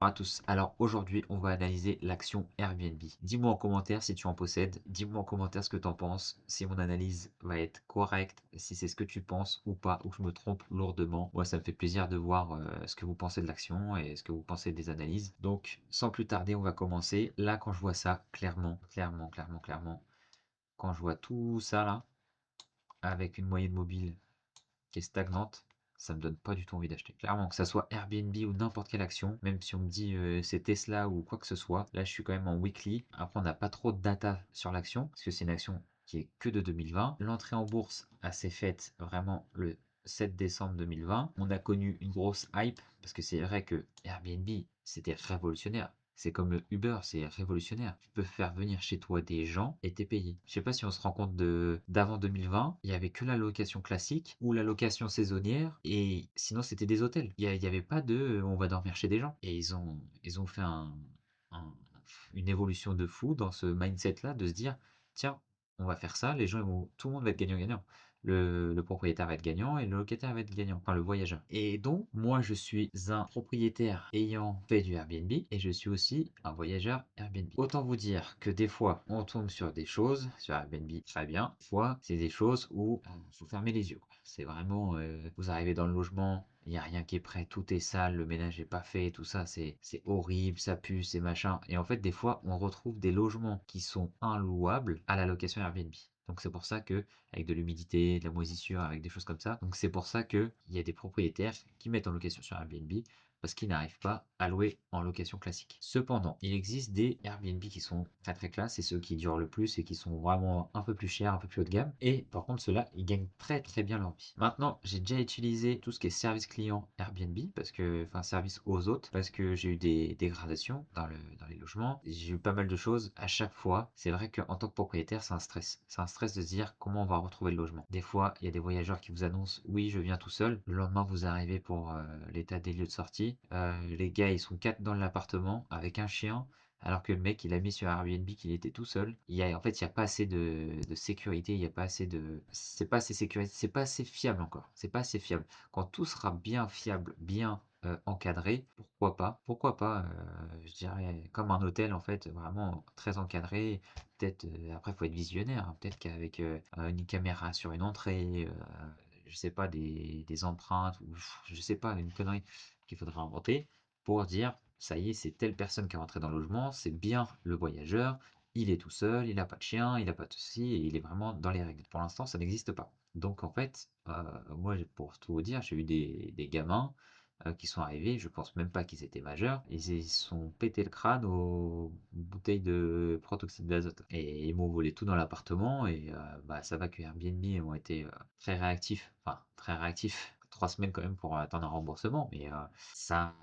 Bonjour à tous. Alors aujourd'hui, on va analyser l'action Airbnb. Dis-moi en commentaire si tu en possèdes. Dis-moi en commentaire ce que tu en penses. Si mon analyse va être correcte, si c'est ce que tu penses ou pas, ou que je me trompe lourdement. Moi, ça me fait plaisir de voir ce que vous pensez de l'action et ce que vous pensez des analyses. Donc, sans plus tarder, on va commencer. Là, quand je vois ça, clairement, quand je vois tout ça là, avec une moyenne mobile qui est stagnante, ça me donne pas du tout envie d'acheter. Clairement, que ça soit Airbnb ou n'importe quelle action, même si on me dit c'est Tesla ou quoi que ce soit, là je suis quand même en weekly. Après, on n'a pas trop de data sur l'action, parce que c'est une action qui est que de 2020. L'entrée en bourse s'est faite vraiment le 7 décembre 2020. On a connu une grosse hype, parce que c'est vrai que Airbnb, c'était révolutionnaire. C'est comme le Uber, c'est révolutionnaire. Tu peux faire venir chez toi des gens et t'es payé. Je sais pas si on se rend compte de d'avant 2020, il y avait que la location classique ou la location saisonnière et sinon c'était des hôtels. Il y avait pas de on va dormir chez des gens. Et ils ont fait un- une évolution de fou dans ce mindset-là de se dire tiens, on va faire ça, les gens tout le monde va être gagnant-gagnant. Le propriétaire va être gagnant et le locataire va être gagnant, enfin le voyageur. Et donc, moi, je suis un propriétaire ayant fait du Airbnb et je suis aussi un voyageur Airbnb. Autant vous dire que des fois, on tombe sur des choses, sur Airbnb, très bien. Des fois, c'est des choses où il faut fermer les yeux, quoi. C'est vraiment, vous arrivez dans le logement, il n'y a rien qui est prêt, tout est sale, le ménage n'est pas fait, tout ça, c'est horrible, ça pue, c'est machin. Et en fait, des fois, on retrouve des logements qui sont inlouables à la location Airbnb. Donc c'est pour ça que avec de l'humidité, de la moisissure, avec des choses comme ça. Donc c'est pour ça qu'il y a des propriétaires qui mettent en location sur Airbnb parce qu'ils n'arrivent pas à louer en location classique. Cependant, il existe des Airbnb qui sont très très classe et ceux qui durent le plus et qui sont vraiment un peu plus chers, un peu plus haut de gamme. Et par contre, ceux-là, ils gagnent très très bien leur vie. Maintenant, j'ai déjà utilisé tout ce qui est service client Airbnb parce que, enfin, service aux hôtes, parce que j'ai eu des dégradations dans les logements. J'ai eu pas mal de choses à chaque fois. C'est vrai qu'en tant que propriétaire, c'est un stress. C'est un stress de se dire comment on va retrouver le logement. Des fois, il y a des voyageurs qui vous annoncent oui, je viens tout seul. Le lendemain, vous arrivez pour l'état des lieux de sortie. Les gars, ils sont quatre dans l'appartement avec un chien. Alors que le mec, il a mis sur Airbnb qu'il était tout seul. En fait, il n'y a pas assez de sécurité, il n'y a pas assez de. C'est pas assez sécurisé, c'est pas assez fiable encore. C'est pas assez fiable. Quand tout sera bien fiable, bien encadré, pourquoi pas? Pourquoi pas, je dirais, comme un hôtel, en fait, vraiment très encadré. Peut-être, après, il faut être visionnaire, hein. Peut-être qu'avec une caméra sur une entrée, je sais pas, des empreintes, ou je sais pas, une connerie qu'il faudra inventer pour dire ça y est, c'est telle personne qui est rentrée dans le logement, c'est bien le voyageur, il est tout seul, il n'a pas de chien, il n'a pas de ceci, et il est vraiment dans les règles. Pour l'instant, ça n'existe pas. Donc en fait, moi, pour tout vous dire, j'ai eu des gamins qui sont arrivés, je pense même pas qu'ils étaient majeurs, ils se sont pété le crâne aux bouteilles de protoxyde d'azote. Et ils m'ont volé tout dans l'appartement, et bah, ça va que Airbnb ont été très réactifs, enfin très réactifs, 3 semaines quand même pour attendre un remboursement, mais ça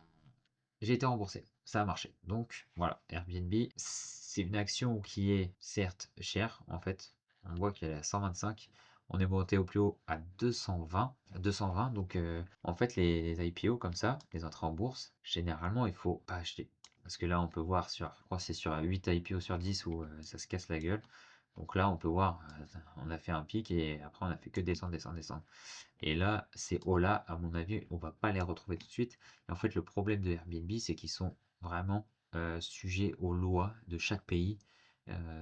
j'ai été remboursé, ça a marché. Donc voilà, Airbnb, c'est une action qui est certes chère en fait. On voit qu'elle est à 125. On est monté au plus haut à 220. 220, donc en fait les IPO comme ça, les entrées en bourse, généralement il faut pas acheter. Parce que là on peut voir je crois que c'est sur 8 IPO sur 10 où ça se casse la gueule. Donc là on peut voir, on a fait un pic et après on a fait que descendre, descendre, descendre. Et là, ces hauts-là, à mon avis, on va pas les retrouver tout de suite. Et en fait, le problème de Airbnb, c'est qu'ils sont vraiment sujets aux lois de chaque pays.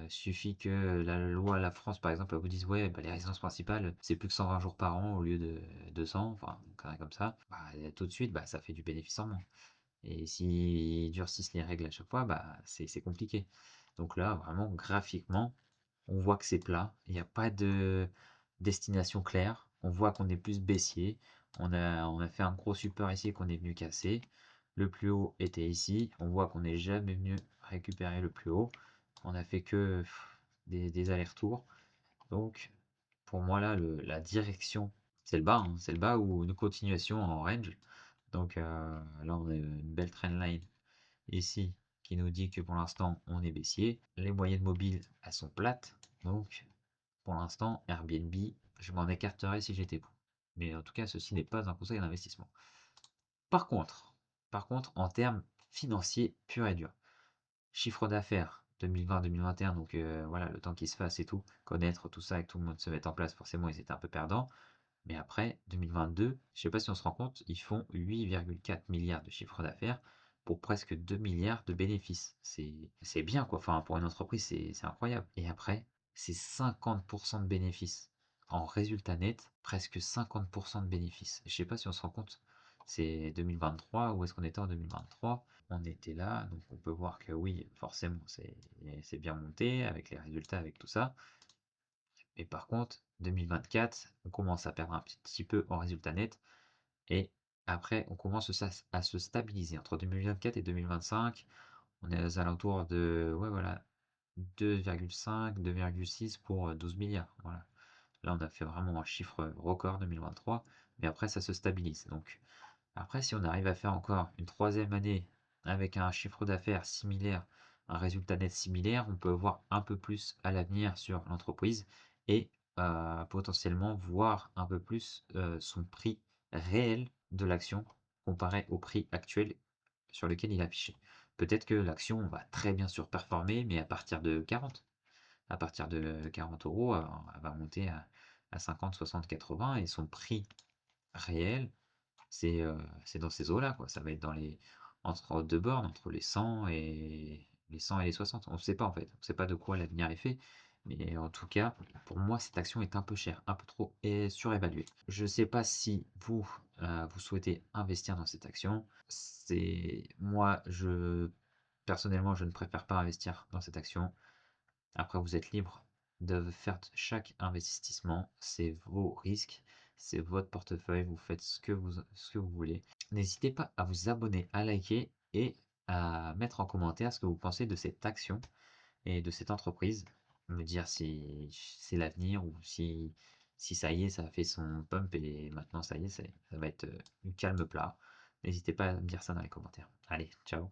Suffit que la loi, la France, par exemple, elle vous dise, ouais, bah, les résidences principales, c'est plus que 120 jours par an au lieu de 200, enfin, carré comme ça. Bah, tout de suite, bah, ça fait du bénéfice en moins. Et s'ils durcissent les règles à chaque fois, bah, c'est compliqué. Donc là, vraiment, graphiquement, on voit que c'est plat. Il n'y a pas de destination claire. On voit qu'on est plus baissier. On a fait un gros support ici qu'on est venu casser. Le plus haut était ici. On voit qu'on n'est jamais venu récupérer le plus haut. On a fait que des allers-retours. Donc, pour moi, là, la direction, c'est le bas, hein. C'est le bas ou une continuation en range. Donc là, on a une belle trendline ici qui nous dit que pour l'instant, on est baissier. Les moyennes mobiles, elles sont plates. Donc, pour l'instant, Airbnb, je m'en écarterais si j'étais vous. Mais en tout cas, ceci n'est pas un conseil d'investissement. Par contre, en termes financiers purs et durs, chiffre d'affaires 2020-2021, donc voilà, le temps qui se fasse et tout, connaître tout ça et que tout le monde se mette en place, forcément, ils étaient un peu perdants. Mais après, 2022, je ne sais pas si on se rend compte, ils font 8,4 milliards de chiffre d'affaires. pour presque 2 milliards de bénéfices. C'est bien quoi, enfin pour une entreprise, c'est incroyable et après, c'est 50 de bénéfices. En résultat net, presque 50 de bénéfices. Je sais pas si on se rend compte, c'est 2023, où est-ce qu'on était en 2023? On était là, donc on peut voir que oui, forcément, c'est bien monté avec les résultats, avec tout ça. Mais par contre, 2024, on commence à perdre un petit peu en résultat net et après, on commence à se stabiliser. Entre 2024 et 2025, on est aux alentours de, ouais, voilà, 2,5, 2,6 pour 12 milliards. Voilà. Là, on a fait vraiment un chiffre record 2023, mais après, ça se stabilise. Donc, après, si on arrive à faire encore une troisième année avec un chiffre d'affaires similaire, un résultat net similaire, on peut voir un peu plus à l'avenir sur l'entreprise et potentiellement voir un peu plus son prix réel de l'action comparé au prix actuel sur lequel il est affiché. Peut-être que l'action va très bien surperformer, mais à partir de 40. À partir de 40 euros, elle va monter à 50, 60, 80 et son prix réel c'est dans ces eaux-là, quoi. Ça va être dans les entre 2 bornes, entre les 100 et les 60. On ne sait pas, en fait. On ne sait pas de quoi l'avenir est fait. Mais en tout cas, pour moi, cette action est un peu chère, un peu trop et surévaluée. Je ne sais pas si vous, vous souhaitez investir dans cette action. C'est moi, personnellement, je ne préfère pas investir dans cette action. Après, vous êtes libre de faire chaque investissement, c'est vos risques, c'est votre portefeuille, vous faites ce que vous voulez. N'hésitez pas à vous abonner, à liker et à mettre en commentaire ce que vous pensez de cette action et de cette entreprise. Me dire si c'est l'avenir ou si ça y est, ça a fait son pump et maintenant ça y est, ça va être du calme plat. N'hésitez pas à me dire ça dans les commentaires. Allez, ciao.